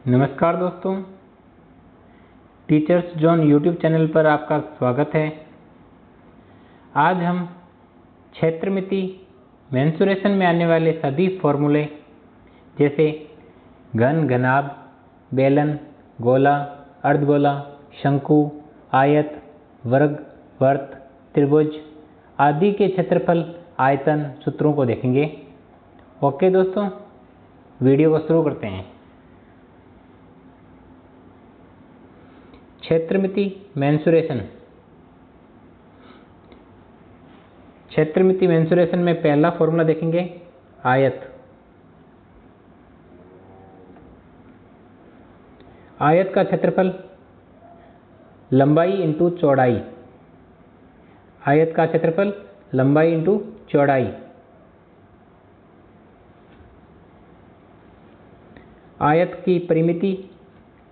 नमस्कार दोस्तों, teachers zone YouTube channel पर आपका स्वागत है। आज हम क्षेत्रमिति मेंसुरेशन में आने वाले सभी फॉर्मूले जैसे घन, घनाभ, बेलन, गोला, अर्धगोला, शंकु, आयत, वर्ग, वर्त, त्रिभुज आदि के क्षेत्रफल, आयतन सूत्रों को देखेंगे। ओके दोस्तों, वीडियो को शुरू करते हैं। क्षेत्रमिति मेंसुरेशन। क्षेत्रमिति मेंसुरेशन में पहला फॉर्मूला देखेंगे आयत। आयत का क्षेत्रफल लंबाई इंटू चौड़ाई। आयत का क्षेत्रफल लंबाई इंटू चौड़ाई। आयत की परिमिति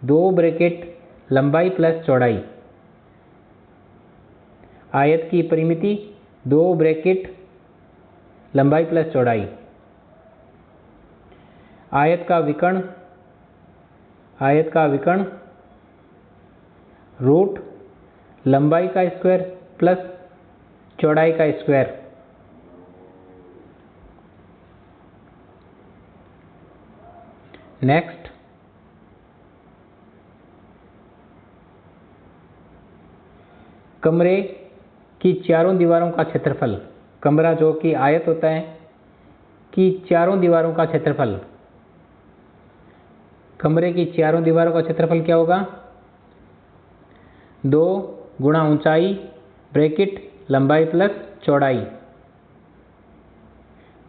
2 ब्रैकेट लंबाई प्लस चौड़ाई। आयत की परिमिति 2 ब्रैकेट लंबाई प्लस चौड़ाई। आयत का विकर्ण। आयत का विकर्ण रूट लंबाई का स्क्वायर प्लस चौड़ाई का स्क्वायर। नेक्स्ट, कमरे की चारों दीवारों का क्षेत्रफल। कमरा जो कि आयत होता है कि चारों दीवारों का क्षेत्रफल। कमरे की चारों दीवारों का क्षेत्रफल क्या होगा? 2 गुणा ऊंचाई ब्रैकेट लंबाई प्लस चौड़ाई।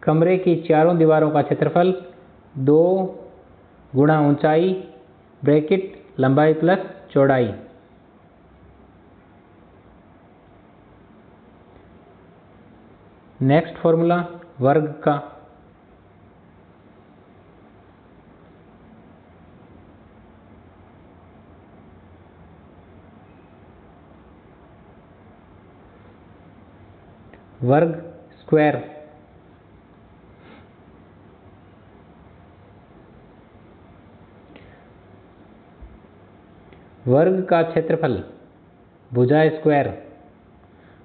कमरे की चारों दीवारों का क्षेत्रफल 2 गुणा ऊंचाई ब्रैकेट लंबाई प्लस चौड़ाई। नेक्स्ट फॉर्मूला वर्ग का। वर्ग स्क्वायर। वर्ग का क्षेत्रफल भुजा स्क्वायर।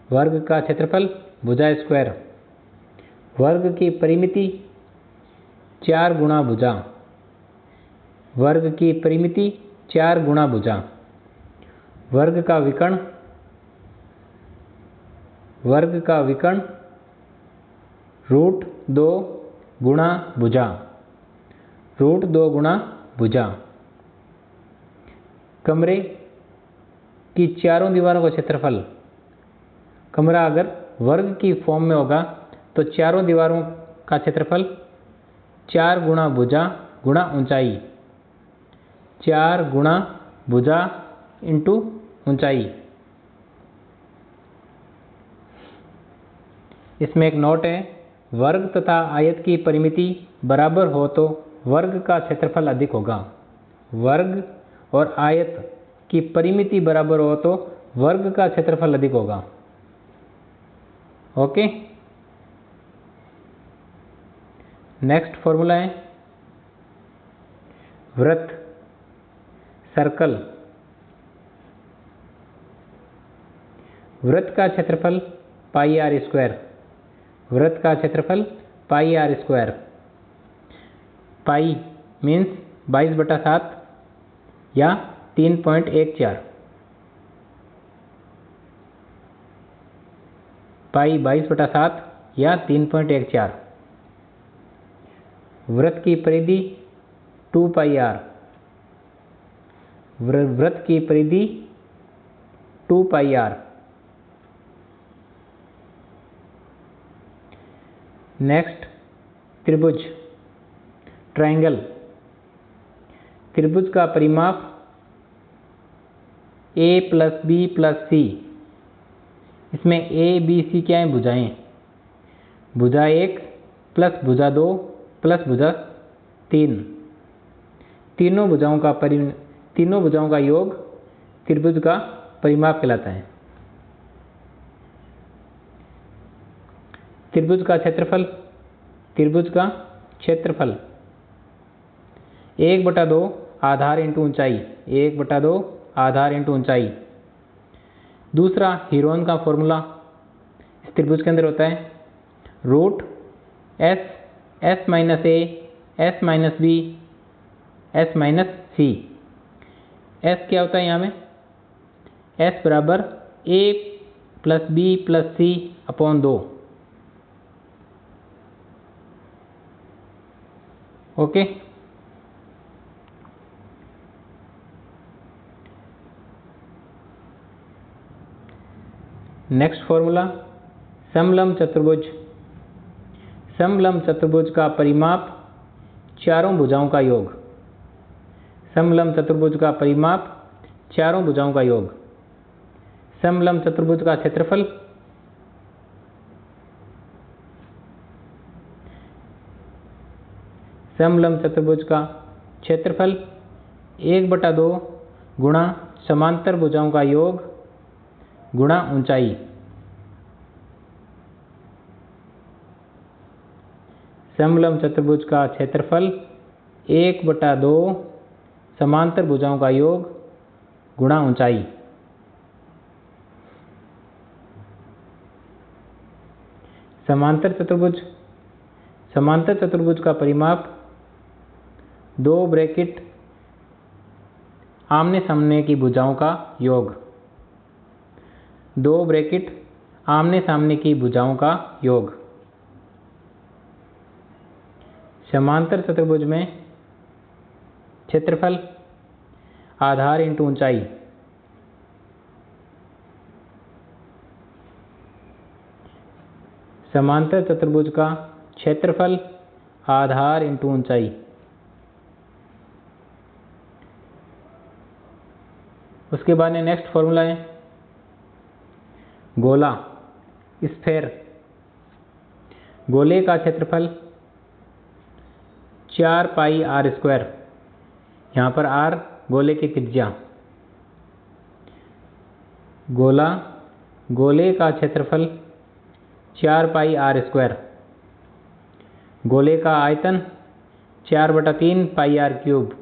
वर्ग का क्षेत्रफल भुजा स्क्वायर। वर्ग की परिमिति 4 गुणा भुजा। वर्ग की परिमिति 4 गुणा भुजा। वर्ग का विकर्ण। वर्ग का विकर्ण रूट 2 गुणा भुजा। रूट 2 गुणा भुजा। कमरे की चारों दीवारों का क्षेत्रफल। कमरा अगर वर्ग की फॉर्म में होगा तो चारों दीवारों का क्षेत्रफल 4 गुणा भुजा गुणा ऊंचाई। 4 गुणा भुजा इंटू ऊंचाई। इसमें एक नोट है, वर्ग तथा आयत की परिमिति बराबर हो तो वर्ग का क्षेत्रफल अधिक होगा। वर्ग और आयत की परिमिति बराबर हो तो वर्ग का क्षेत्रफल अधिक होगा। ओके, नेक्स्ट फॉर्मूला है वृत्त, सर्कल। वृत्त का क्षेत्रफल पाई आर स्क्वायर। वृत्त का क्षेत्रफल पाई आर स्क्वायर। पाई मीन्स 22/7 या 3.14। पाई 22/7 या 3.14। वृत्त की परिधि 2 पाई आर। वृत्त की परिधि 2 पाई आर। नेक्स्ट, त्रिभुज, ट्रायंगल। त्रिभुज का परिमाप a + b + c। इसमें a b c क्या है? भुजाएं। भुजा 1 प्लस भुजा 2 प्लस भुजा 3। तीनों भुजाओं का योग त्रिभुज का परिमाप कहलाता है। त्रिभुज का क्षेत्रफल। त्रिभुज का क्षेत्रफल 1/2 आधार इंटू ऊंचाई, 1/2 आधार इंटू ऊंचाई। दूसरा हीरोन का फॉर्मूला इस त्रिभुज के अंदर होता है root S S minus A S minus B S minus C. S क्या होता है यहाँ में, एस बराबर A plus B plus C upon 2। Okay, next formula समलंब चतुर्भुज। समलंब चतुर्भुज का परिमाप चारों भुजाओं का योग। समलंब चतुर्भुज का परिमाप चारों भुजाओं का योग। समलंब चतुर्भुज का क्षेत्रफल समलंब चतुर्भुज का क्षेत्रफल 1/2 गुणा समांतर भुजाओं का योग गुणा ऊंचाई। समलंब चतुर्भुज का क्षेत्रफल 1/2 समांतर भुजाओं का योग गुणा ऊंचाई। समांतर चतुर्भुज। समांतर चतुर्भुज का परिमाप 2 ब्रैकेट आमने सामने की भुजाओं का योग। 2 ब्रैकेट आमने सामने की भुजाओं का योग। समांतर चतुर्भुज में क्षेत्रफल आधार इंटू ऊंचाई। समांतर चतुर्भुज का क्षेत्रफल आधार इंटू ऊंचाई। उसके बाद में नेक्स्ट फॉर्मूला है गोला स्फेयर। गोले का क्षेत्रफल 4 पाई आर स्क्वायर। यहाँ पर आर गोले की त्रिज्या। गोले का क्षेत्रफल 4 पाई आर स्क्वायर। गोले का आयतन 4/3 पाई आर क्यूब।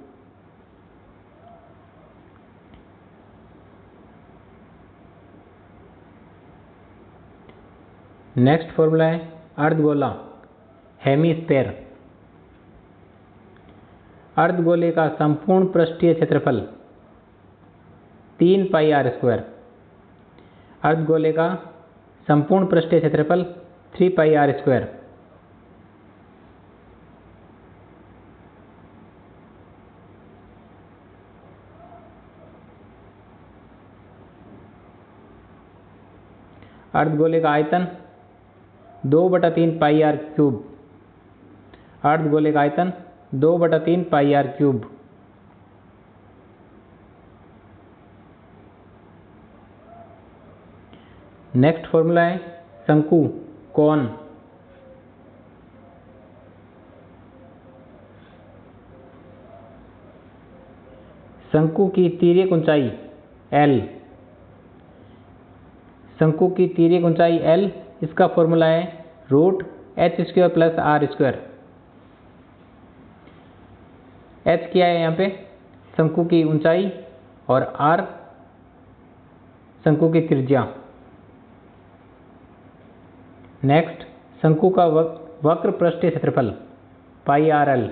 नेक्स्ट फॉर्मूला है अर्धगोला हेमीस्फेयर। अर्धगोले का संपूर्ण पृष्ठीय क्षेत्रफल 3 पाई आर स्क्वायर। अर्धगोले का संपूर्ण पृष्ठीय क्षेत्रफल 3 पाई आर स्क्वायर। अर्धगोले का आयतन 2/3 पाई आर क्यूब। अर्धगोले का आयतन 2/3 पाई आर क्यूब। नेक्स्ट फॉर्मूला है शंकु कोन। शंकु की तिर्यक ऊंचाई L। शंकु की तिर्यक ऊंचाई L, इसका फॉर्मूला है √h² + r²। h क्या है यहाँ पे, शंकु की ऊंचाई, और r शंकु की त्रिज्या। नेक्स्ट शंकु का वक्र पृष्ठीय क्षेत्रफल πrl।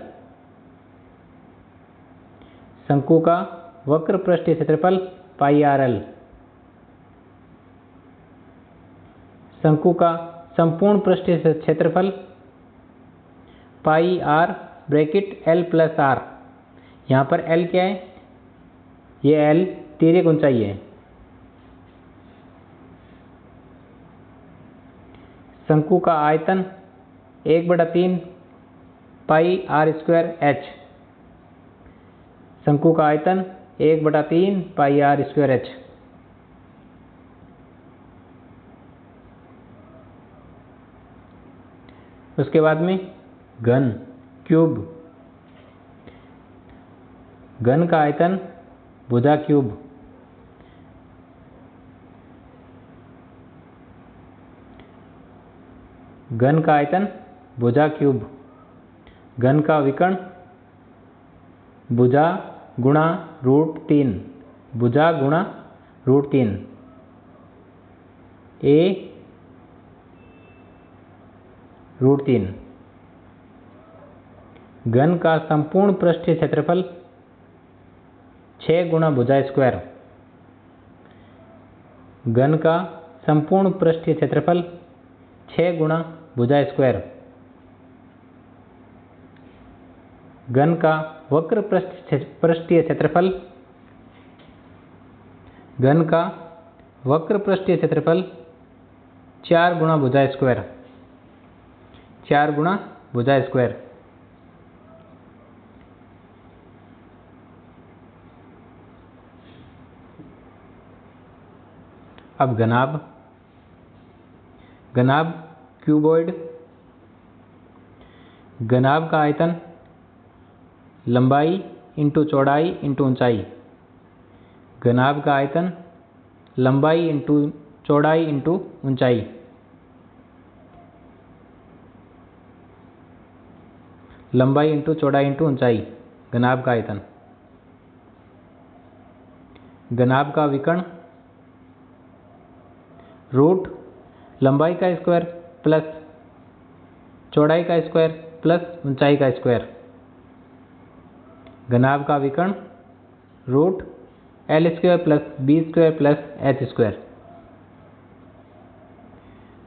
शंकु का वक्र पृष्ठीय क्षेत्रफल πrl। शंकु का संपूर्ण पृष्ठीय क्षेत्रफल πr ब्रैकेट l + r। यहाँ पर l क्या है, ये l तिर्यक ऊंचाई है। शंकु का आयतन 1/3 पाई r² h। शंकु का आयतन 1/3 पाई r² h। उसके बाद में घन क्यूब। घन का आयतन भुजा क्यूब। घन का आयतन भुजा क्यूब। घन का विकर्ण भुजा गुणा √3, भुजा गुणा √3, a √3। घन का संपूर्ण पृष्ठीय क्षेत्रफल 6 गुणा भुजा स्क्वायर। घन का संपूर्ण पृष्ठीय क्षेत्रफल 6 गुणा भुजा स्क्वायर। घन का वक्र पृष्ठीय क्षेत्रफल, घन का वक्र पृष्ठीय क्षेत्रफल 4 गुणा भुजा स्क्वायर, 4 गुणा भुजा स्क्वायर। अब घनाभ, घनाभ क्यूबॉइड। घनाभ का आयतन लंबाई इंटू चौड़ाई इंटू ऊंचाई। घनाभ का आयतन लंबाई इंटू चौड़ाई इंटू ऊंचाई। लंबाई इंटू चौड़ाई इंटू ऊंचाई, घनाभ का आयतन। घनाभ का विकर्ण रूट लंबाई का स्क्वायर प्लस चौड़ाई का स्क्वायर प्लस ऊंचाई का स्क्वायर। घनाभ का विकर्ण root L² plus B² plus H²।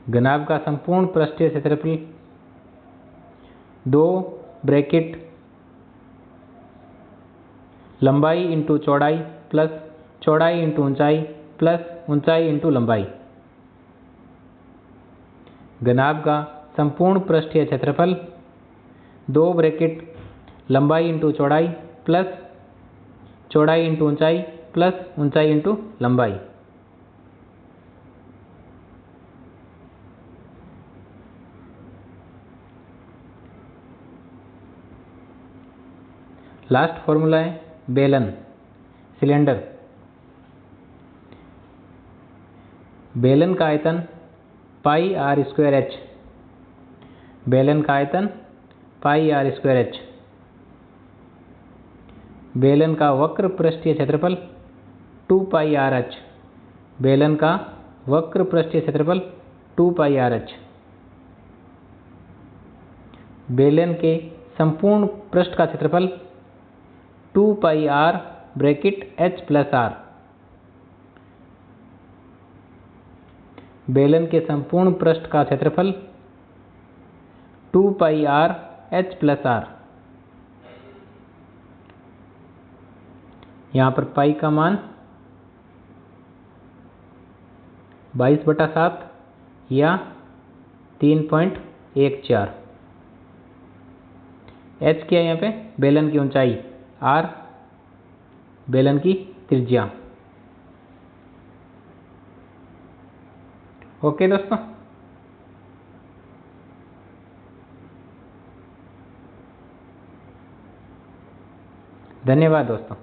घनाभ का संपूर्ण पृष्ठीय क्षेत्रफल 2 ब्रैकेट लंबाई इंटू चौड़ाई प्लस चौड़ाई इंटू ऊंचाई प्लस ऊंचाई इंटू लंबाई। घनाभ का संपूर्ण पृष्ठीय क्षेत्रफल 2 ब्रैकेट लंबाई इंटू चौड़ाई प्लस चौड़ाई इंटू ऊंचाई प्लस ऊंचाई इंटू लंबाई। लास्ट फॉर्मूला है बेलन, सिलेंडर। बेलन का आयतन पाई r² h। बेलन का आयतन पाई r² h। बेलन का वक्र पृष्ठीय क्षेत्रफल 2 पाई r h। बेलन का वक्र पृष्ठीय क्षेत्रफल 2 पाई r h। बेलन के संपूर्ण पृष्ठ का क्षेत्रफल 2 पाई r bracket h plus r। बेलन के संपूर्ण पृष्ठ का क्षेत्रफल 2 पाई r h प्लस r। यहाँ पर पाई का मान 22/7 या 3.14। h क्या है यहाँ पे? बेलन की ऊंचाई, r बेलन की त्रिज्या। ओके दोस्तों, धन्यवाद दोस्तों।